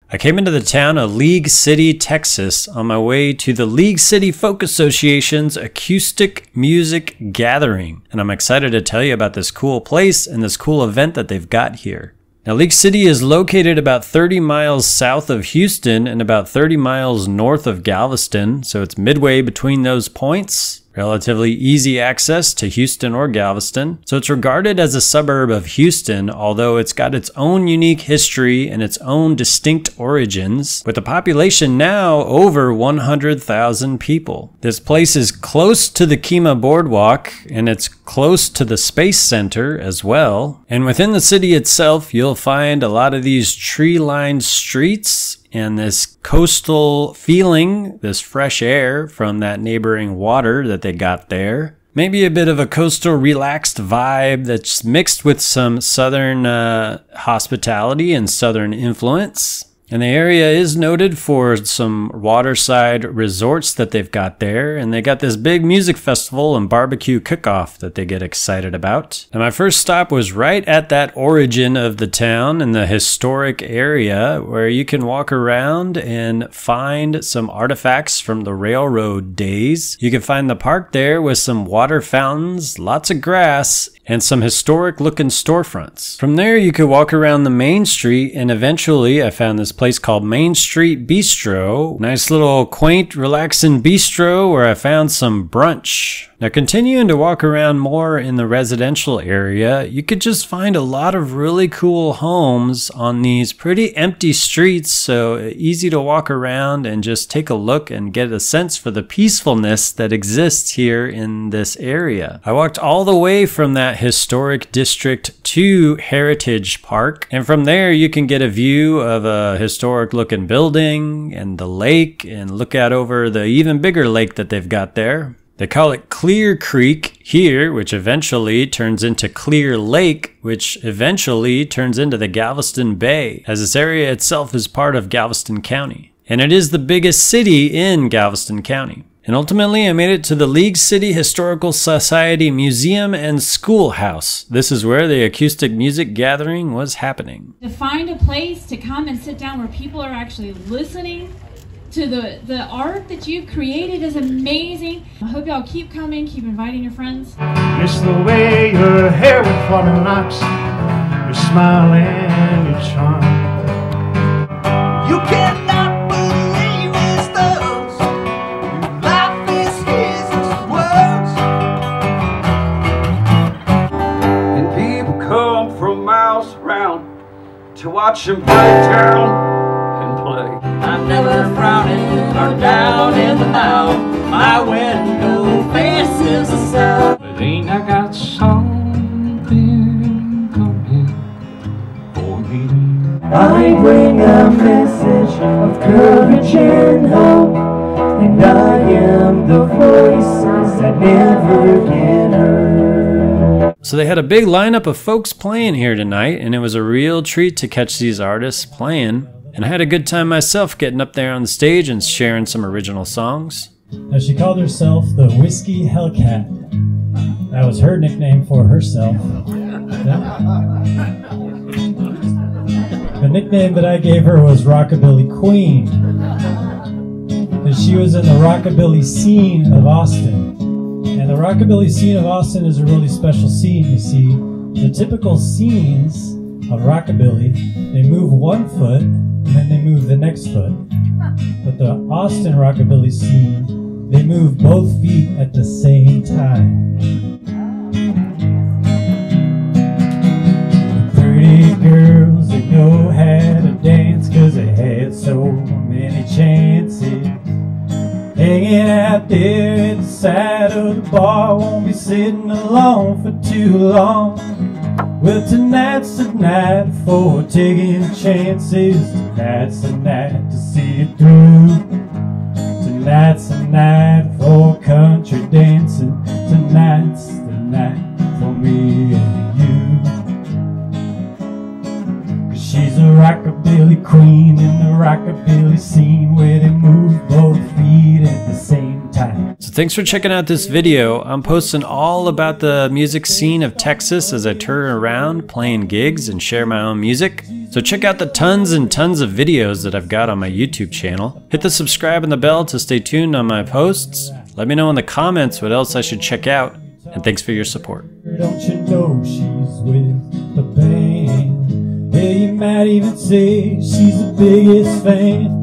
I came into the town of League City, Texas on my way to the League City Folk Association's Acoustic Music Gathering, and I'm excited to tell you about this cool place and this cool event that they've got here. Now, League City is located about 30 miles south of Houston and about 30 miles north of Galveston, so it's midway between those points. Relatively easy access to Houston or Galveston. So it's regarded as a suburb of Houston, although it's got its own unique history and its own distinct origins, with a population now over 100,000 people. This place is close to the KEMAH Boardwalk, and it's close to the Space Center as well. And within the city itself, you'll find a lot of these tree-lined streets and this coastal feeling, this fresh air from that neighboring water that they got there. Maybe a bit of a coastal relaxed vibe that's mixed with some southern hospitality and southern influence. And the area is noted for some waterside resorts that they've got there, and they got this big music festival and barbecue cook-off that they get excited about. And my first stop was right at that origin of the town in the historic area, where you can walk around and find some artifacts from the railroad days. You can find the park there with some water fountains, lots of grass, and some historic looking storefronts. From there you could walk around the main street, and eventually I found this place called Main Street Bistro. Nice little quaint relaxing bistro where I found some brunch. Now, continuing to walk around more in the residential area, you could just find a lot of really cool homes on these pretty empty streets, so easy to walk around and just take a look and get a sense for the peacefulness that exists here in this area. I walked all the way from that historic district to Heritage Park, and from there you can get a view of a historic looking building and the lake, and look out over the even bigger lake that they've got there. They call it Clear Creek here, which eventually turns into Clear Lake, which eventually turns into the Galveston Bay, as this area itself is part of Galveston County. And it is the biggest city in Galveston County. And ultimately, I made it to the League City Historical Society Museum and Schoolhouse. This is where the Acoustic Music Gathering was happening. To find a place to come and sit down where people are actually listening to the art that you've created is amazing. I hope y'all keep coming, keep inviting your friends. It's the way your hair with fluttering locks, your smile and your charm. You cannot believe it's those. Your life is his words. And people come from miles around to watch him break down. I'm never frowning or down in the mouth. My window faces the south. But ain't I got something coming for me? I bring a message of courage and hope, and I am the voices that never get heard. So they had a big lineup of folks playing here tonight, and it was a real treat to catch these artists playing. And I had a good time myself getting up there on the stage and sharing some original songs. Now, she called herself the Whiskey Hellcat. That was her nickname for herself. The nickname that I gave her was Rockabilly Queen, because she was in the rockabilly scene of Austin. And the rockabilly scene of Austin is a really special scene, you see. The typical scenes of rockabilly, they move one foot, and then they move the next foot. But the Austin rockabilly scene, they move both feet at the same time. The pretty girls that know how to dance, 'cause they had so many chances. Hanging out there at the side of the bar, won't be sitting alone for too long. Well, tonight's the night for taking chances. Tonight's the night to see it through. Tonight's the night for country dancing. Tonight's the night for me and you. 'Cause she's a rockabilly queen in the rockabilly scene, where they move both feet at the same time. time. So thanks for checking out this video. I'm posting all about the music scene of Texas as I tour around playing gigs and share my own music. So check out the tons and tons of videos that I've got on my YouTube channel. Hit the subscribe and the bell to stay tuned on my posts. Let me know in the comments what else I should check out. And thanks for your support. Don't you know she's with the band? Hey, you might even say she's the biggest fan.